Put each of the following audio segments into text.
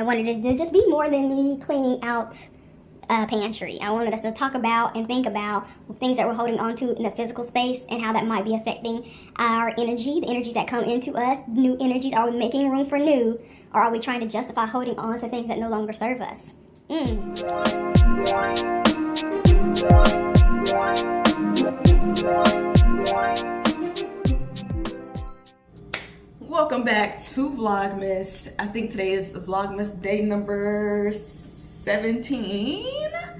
I wanted it to just be more than me cleaning out a pantry. I wanted us to talk about and think about things that we're holding on to in the physical space and how that might be affecting our energy, the energies that come into us, new energies. Are we making room for new, or are we trying to justify holding on to things that no longer serve us? Welcome back to Vlogmas. I think today is the Vlogmas day number 17, if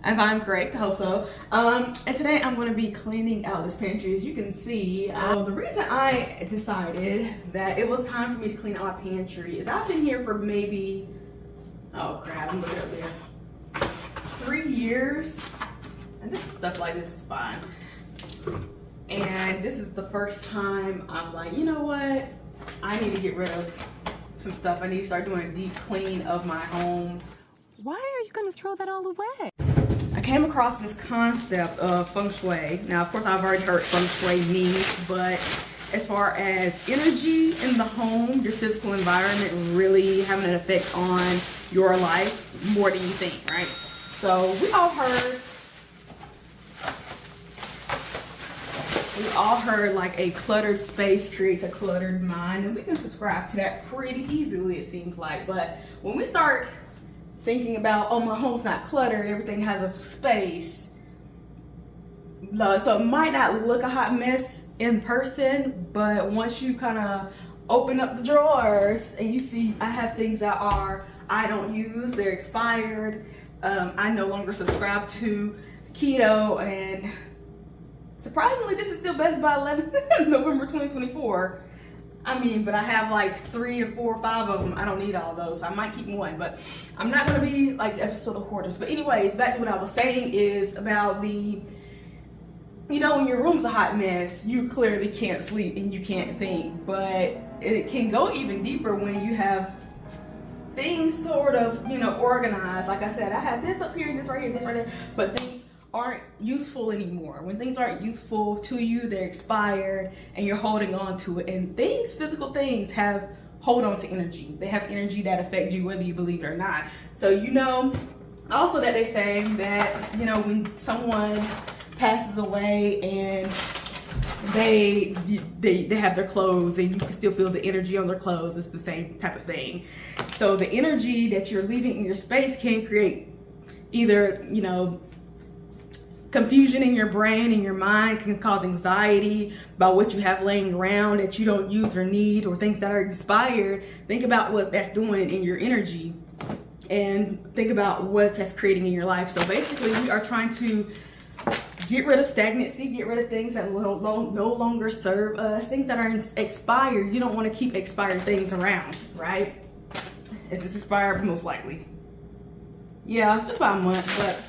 I'm correct. I hope so. And today I'm going to be cleaning out this pantry. As you can see, the reason I decided that it was time for me to clean out my pantry is I've been here for maybe, oh crap, I'm looking up there, 3 years, and this stuff like this is fine. And this is the first time I'm like, you know what? I need to get rid of some stuff. I need to start doing a deep clean of my home. Why are you going to throw that all away? I came across this concept of feng shui. Now, of course, I've already heard feng shui means, but as far as energy in the home, your physical environment really having an effect on your life more than you think, right? So we all heard like a cluttered space creates a cluttered mind, and we can subscribe to that pretty easily, it seems like. But when we start thinking about, oh, my home's not cluttered, everything has a space, so it might not look a hot mess in person, but once you kind of open up the drawers and you see I have things that I don't use, they're expired, I no longer subscribe to keto, and surprisingly, this is still Best by 11 November 2024. I mean, but I have like 3 or 4 or 5 of them. I don't need all those. I might keep one, but I'm not going to be like the episode of hoarders. But anyways, back to what I was saying is about the, you know, when your room's a hot mess, you clearly can't sleep and you can't think. But it can go even deeper when you have things sort of, you know, organized. Like I said, I have this up here, this right here, this right there, but things aren't useful anymore. When things aren't useful to you, they're expired and you're holding on to it. And things, physical things, hold on to energy. They have energy that affects you whether you believe it or not. So, you know, also that they say that, you know, when someone passes away and they have their clothes and you can still feel the energy on their clothes, it's the same type of thing. So the energy that you're leaving in your space can create either, you know, confusion in your brain and your mind, can cause anxiety about what you have laying around that you don't use or need, or things that are expired. Think about what that's doing in your energy and think about what that's creating in your life. So basically, we are trying to get rid of stagnancy, get rid of things that no longer serve us, things that are expired. You don't want to keep expired things around, right? Is this expired? Most likely. Yeah, just about a month, but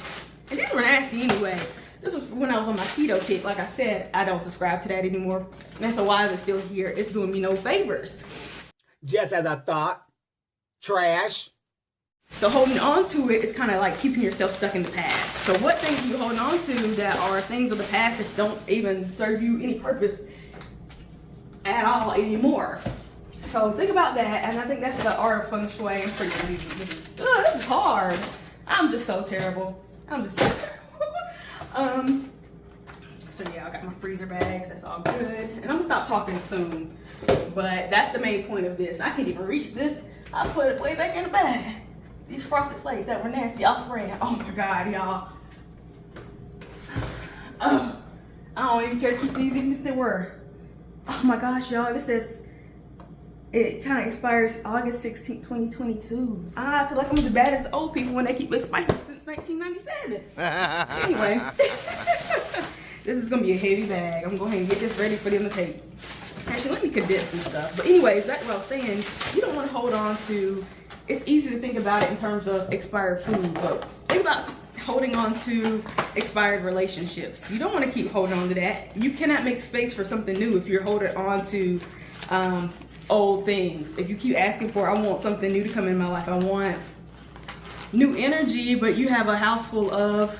and these were nasty anyway. This was when I was on my keto kick. Like I said, I don't subscribe to that anymore. And so why is it still here? It's doing me no favors. Just as I thought. Trash. So holding on to it is kind of like keeping yourself stuck in the past. So what things are you holding on to that are things of the past that don't even serve you any purpose at all anymore? So think about that. And I think that's the art of feng shui. I'm pretty sure this is hard. I'm just so terrible. I'm just so yeah, I got my freezer bags, that's all good. And I'm gonna stop talking soon. But that's the main point of this. I can't even reach this. I put it way back in the bag. These frosted flakes that were nasty off the brand. Oh my god, y'all. I don't even care to keep these even if they were. Oh my gosh, y'all, this says it kind of expires August 16th, 2022. I feel like I'm as bad as the old people when they keep it spicy since 1997. Anyway, this is gonna be a heavy bag. I'm going to go ahead and get this ready for them to take. Actually, let me condense some stuff. But anyways, back to what I was saying, you don't want to hold on to, it's easy to think about it in terms of expired food, but think about holding on to expired relationships. You don't want to keep holding on to that. You cannot make space for something new if you're holding on to old things. If you keep asking for, I want something new to come in my life, I want new energy, but you have a house full of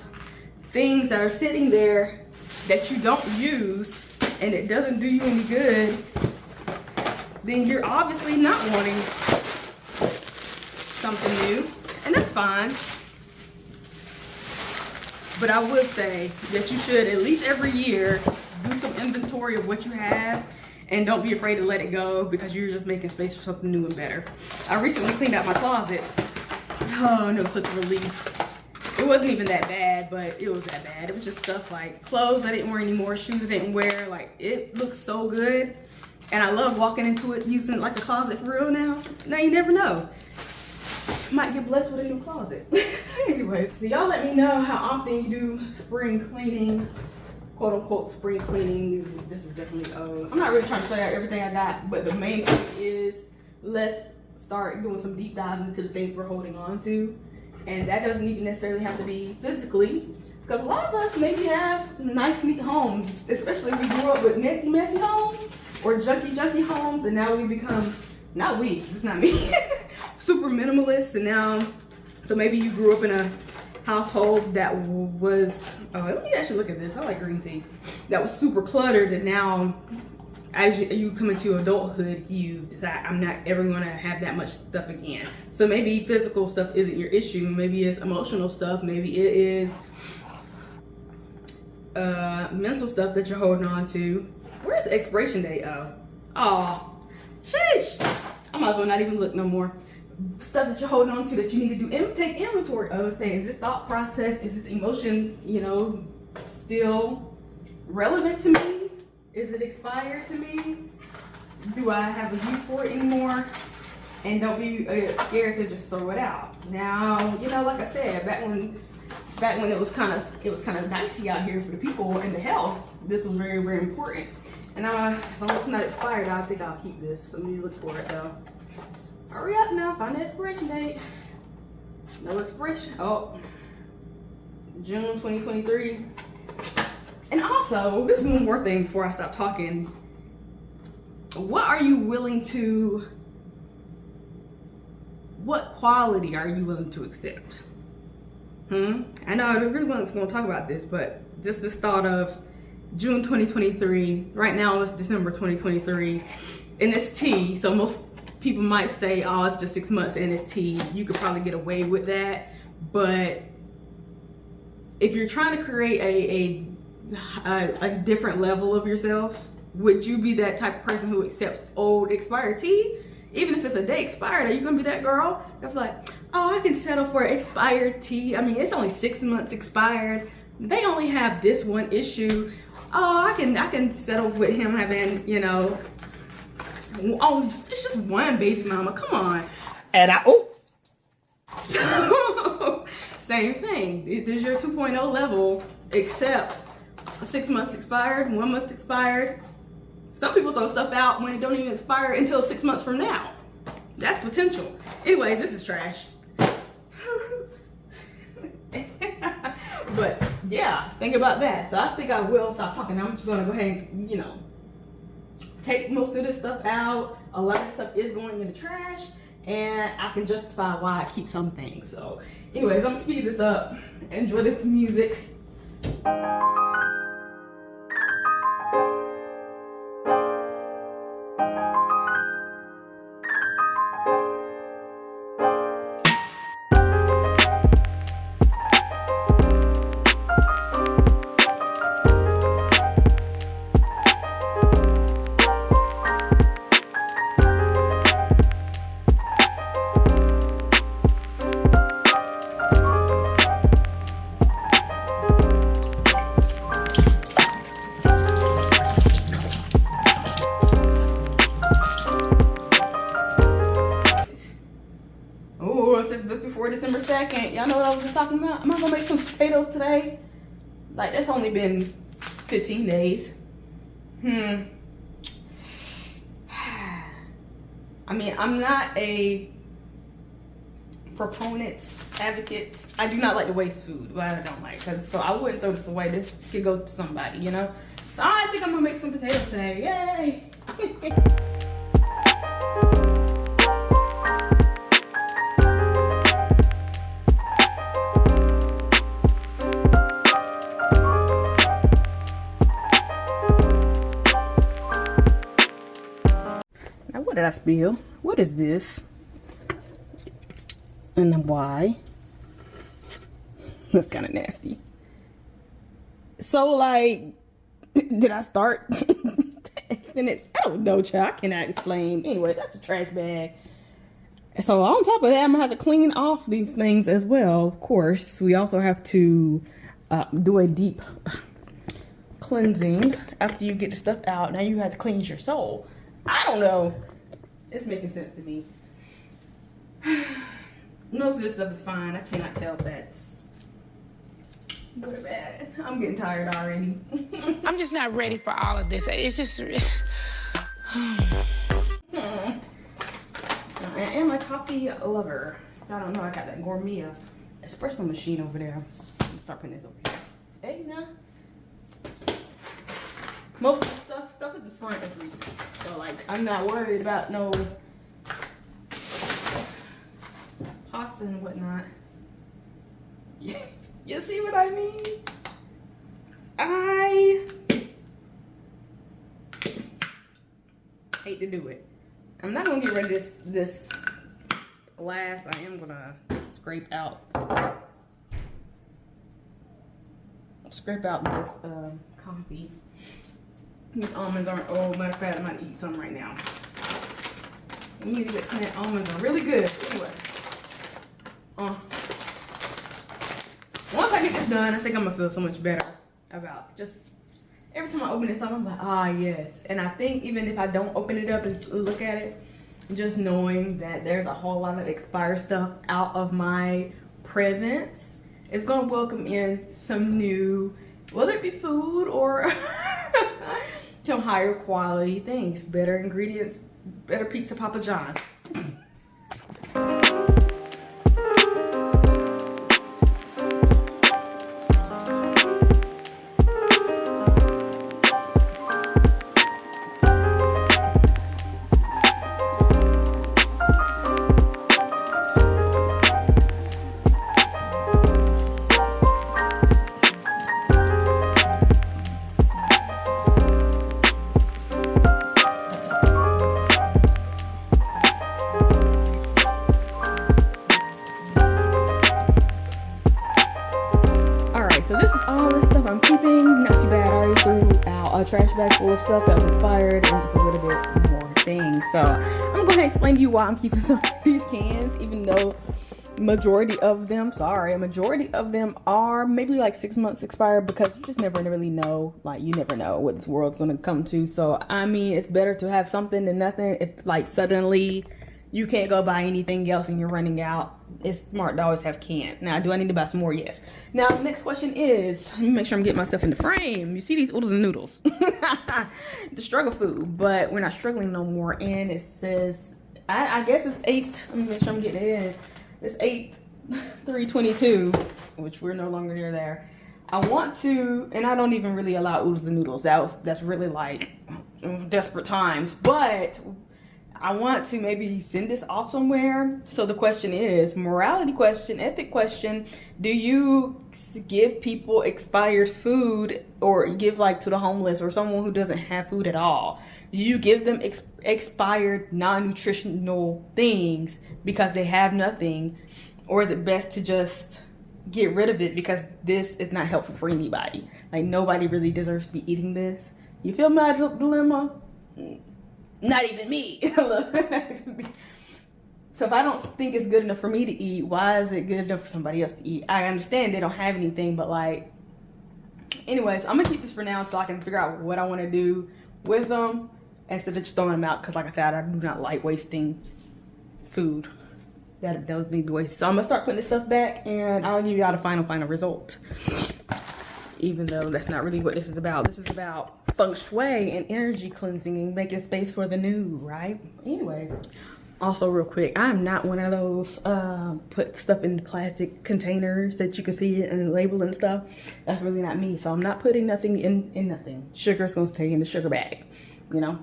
things that are sitting there that you don't use and it doesn't do you any good, then you're obviously not wanting. So something new, and that's fine. But I would say that you should at least every year do some inventory of what you have, and don't be afraid to let it go because you're just making space for something new and better. I recently cleaned out my closet. Oh, and it was such a relief. It wasn't even that bad, but it was that bad. It was just stuff like clothes I didn't wear anymore, shoes I didn't wear. Like, it looks so good. And I love walking into it using it like a closet for real now. Now you never know. Might get blessed with a new closet. Anyway, so y'all let me know how often you do spring cleaning, quote unquote spring cleaning. This is definitely old. I'm not really trying to show you everything I got, but the main thing is let's start doing some deep dives into the things we're holding on to. And that doesn't even necessarily have to be physically, because a lot of us maybe have nice, neat homes, especially if we grew up with messy, messy homes or junky, junky homes, and now we become, not we, it's not me, super minimalist. And now, so maybe you grew up in a household that was, oh, let me actually look at this. I like green tea. That was super cluttered, and now as you come into adulthood, you decide, I'm not ever going to have that much stuff again. So maybe physical stuff isn't your issue. Maybe it's emotional stuff. Maybe it is mental stuff that you're holding on to. Where's the expiration date? Oh, sheesh. I might as well not even look no more. Stuff that you're holding on to that you need to do, take inventory of, say, is this thought process, is this emotion, you know, still relevant to me? Is it expired to me? Do I have a use for it anymore? And don't be scared to just throw it out. Now, you know, like I said, back when it was kind of dicey out here for the people and the health, this was very, very important. And as long as it's not expired, I think I'll keep this. Let me look for it though. Hurry up now, find the expiration date. No expiration. Oh, June 2023. And also, this is one more thing before I stop talking. What quality are you willing to accept? I know I really wasn't going to talk about this, but just this thought of June 2023, right now it's December 2023, and it's tea, so most people might say, oh, it's just 6 months and it's tea. You could probably get away with that, but if you're trying to create a different level of yourself, would you be that type of person who accepts old expired tea? Even if it's a day expired, are you gonna be that girl that's like, oh, I can settle for expired tea? I mean, it's only 6 months expired. They only have this one issue. Oh, I can settle with him having, you know, oh, it's just one baby mama. Come on. And So, same thing. There's your 2.0 level, except 6 months expired, 1 month expired. Some people throw stuff out when it don't even expire until 6 months from now. That's potential. Anyway, this is trash. But yeah, think about that. So I think I will stop talking. I'm just gonna go ahead and, you know, take most of this stuff out. A lot of stuff is going in the trash, and I can justify why I keep some things. So anyways, I'm gonna speed this up. Enjoy this music. December 2nd. Y'all know what I was just talking about? Am I gonna make some potatoes today? Like, that's only been 15 days. I mean, I'm not a proponent, advocate. I do not like to waste food, but I don't like, so I wouldn't throw this away. This could go to somebody, you know? So I think I'm gonna make some potatoes today. Yay! Now, what did I spill? What is this? And then why? That's kind of nasty. So like, did I start? I don't know, child. I cannot explain. Anyway, that's a trash bag. So on top of that, I'm gonna have to clean off these things as well. Of course, we also have to do a deep cleansing after you get the stuff out. Now you have to cleanse your soul. I don't know. It's making sense to me. Most of this stuff is fine. I cannot tell if that's good or bad. I'm getting tired already. I'm just not ready for all of this. It's just... I am a coffee lover. I don't know. I got that gourmet espresso machine over there. I'm gonna start putting this over here. Hey, now. Most of the stuff at the front is recent. So, like, I'm not worried about no pasta and whatnot. You see what I mean? I hate to do it. I'm not gonna get rid of this glass. I am gonna scrape out this coffee. These almonds aren't, oh, matter of fact, I might eat some right now. You need to get some almonds are really good. Anyway. Once I get this done, I think I'm gonna feel so much better about just every time I open this up, I'm like, ah, yes. And I think even if I don't open it up and look at it, just knowing that there's a whole lot of expired stuff out of my presence is gonna welcome in some new, whether it be food or some higher quality things, better ingredients, better pizza, Papa John's. So this is all this stuff I'm keeping. Not too bad. I already threw out a trash bag full of stuff that was expired and just a little bit more things. So I'm gonna go ahead and explain to you why I'm keeping some of these cans, even though majority of them are maybe like 6 months expired, because you just never really know. Like, you never know what this world's gonna come to. So I mean, it's better to have something than nothing. If like suddenly you can't go buy anything else and you're running out, it's smart to always have cans. Now, do I need to buy some more? Yes. Now, the next question is, let me make sure I'm getting myself in the frame. You see these oodles and noodles? The struggle food, but we're not struggling no more. And it says, I guess it's 8. Let me make sure I'm getting it in. It's 8/3/22, which we're no longer near there. I want to, and I don't even really allow oodles and noodles. That's really like desperate times, but I want to maybe send this off somewhere. So the question is, morality question, ethic question, do you give people expired food, or give like to the homeless or someone who doesn't have food at all? Do you give them expired non-nutritional things because they have nothing? Or is it best to just get rid of it because this is not helpful for anybody? Like, nobody really deserves to be eating this. You feel my dilemma? Not even me. So if I don't think it's good enough for me to eat, why is it good enough for somebody else to eat? I understand they don't have anything, but like, anyways, I'm gonna keep this for now until I can figure out what I want to do with them instead of just throwing them out, because like I said, I do not like wasting food that does need to be wasted. So I'm gonna start putting this stuff back, and I'll give you all the final result, even though that's not really what this is about. This is about feng shui and energy cleansing and making space for the new, right? Anyways, also real quick, I'm not one of those put stuff in plastic containers that you can see it and label and stuff. That's really not me. So I'm not putting nothing in nothing. Sugar's gonna stay in the sugar bag, you know.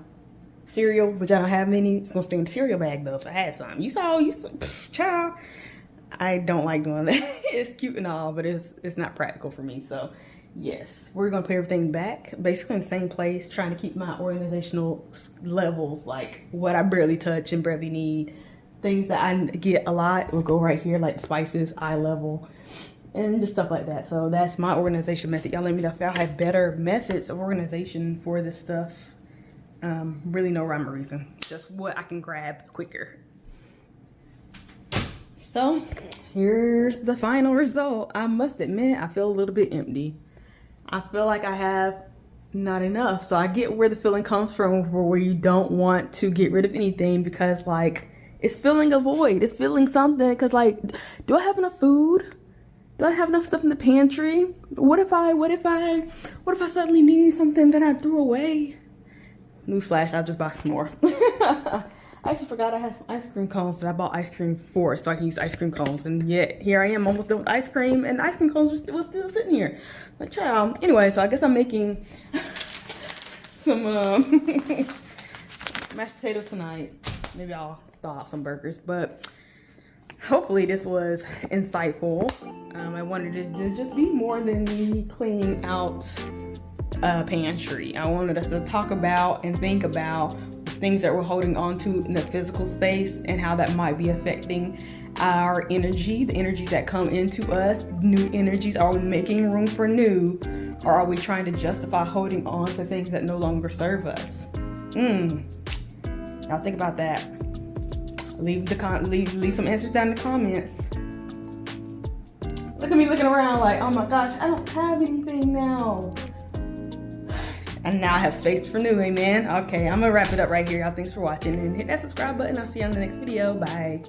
Cereal, which I don't have many, it's gonna stay in the cereal bag though if I had some. You saw, child, I don't like doing that. It's cute and all, but it's not practical for me. So yes, we're gonna put everything back, basically in the same place, trying to keep my organizational levels, like what I barely touch and barely need, things that I get a lot will go right here, like spices, eye level, and just stuff like that. So that's my organization method. Y'all let me know if y'all have better methods of organization for this stuff. Really no rhyme or reason, just what I can grab quicker. So here's the final result. I must admit, I feel a little bit empty. I feel like I have not enough. So I get where the feeling comes from, where you don't want to get rid of anything because like it's filling a void. It's filling something because like, do I have enough food? Do I have enough stuff in the pantry? What if I suddenly need something that I threw away? Newsflash, I'll just buy some more. I actually forgot I had some ice cream cones that I bought ice cream for, so I can use ice cream cones. And yet here I am almost done with ice cream, and ice cream cones was still sitting here. Like, child. Anyway, so I guess I'm making some mashed potatoes tonight. Maybe I'll thaw out some burgers, but hopefully this was insightful. I wanted it to just be more than me cleaning out a pantry. I wanted us to talk about and think about things that we're holding on to in the physical space and how that might be affecting our energy, the energies that come into us, new energies. Are we making room for new, or are we trying to justify holding on to things that no longer serve us? Y'all think about that. Leave some answers down in the comments. Look at me looking around like, oh my gosh, I don't have anything now. And now I have space for new, amen? Okay, I'm gonna wrap it up right here. Y'all, thanks for watching, and hit that subscribe button. I'll see you on the next video. Bye.